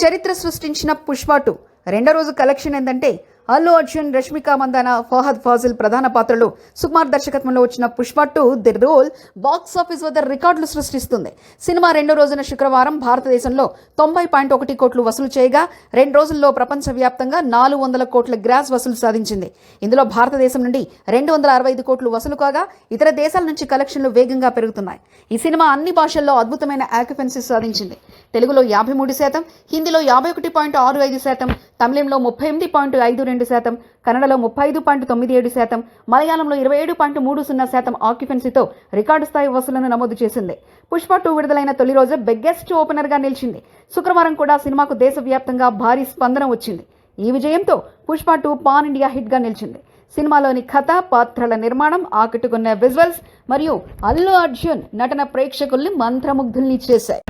చరిత్ర సృష్టించిన పుష్ప 2 రెండో రోజు కలెక్షన్ ఏంటంటే అల్లు అర్జున్, రష్మిక మందాన, ఫహద్ ఫాజిల్ ప్రధాన పాత్రలు సుకుమార్ దర్శకత్వంలో వచ్చిన Pushpa 2 the rule box office వద్ద రికార్డులు సృష్టిస్తుంది. సినిమా రెండో రోజున శుక్రవారం భారతదేశంలో 90.1 కోట్లు వసూలు చేయగా 2 రోజుల్లో ప్రపంచవ్యాప్తంగా 400 కోట్ల గ్రాస్ వసూలు సాధించింది. ఇందులో భారతదేశం నుండి 265 కోట్లు వసూలు కాగా ఇతర దేశాల నుంచి కలెక్షన్లు వేగంగా పెరుగుతున్నాయి. ఈ సినిమా అన్ని భాషల్లో అద్భుతమైన ఆక్యుపెన్సీ సాధించింది. తెలుగులో 53%, హిందీలో 51.65%, తమిళంలో 38.52%, కన్నడలో 35.97%, మలయాళంలో 27.30% ఆక్యుపెన్సీతో రికార్డు స్థాయి వసూలను నమోదు చేసింది. పుష్ప 2 విడుదలైన తొలి రోజు బిగ్గెస్ట్ ఓపెనర్గా నిలిచింది. శుక్రవారం కూడా సినిమాకు దేశవ్యాప్తంగా భారీ స్పందన వచ్చింది. ఈ విజయంతో పుష్ప 2 పాన్ ఇండియా హిట్గా నిలిచింది. సినిమాలోని కథ, పాత్రల నిర్మాణం, ఆకట్టుకున్న విజువల్స్ మరియు అల్లు అర్జున్ నటన ప్రేక్షకుల్ని మంత్రముగ్ధుల్ని చేశాయి.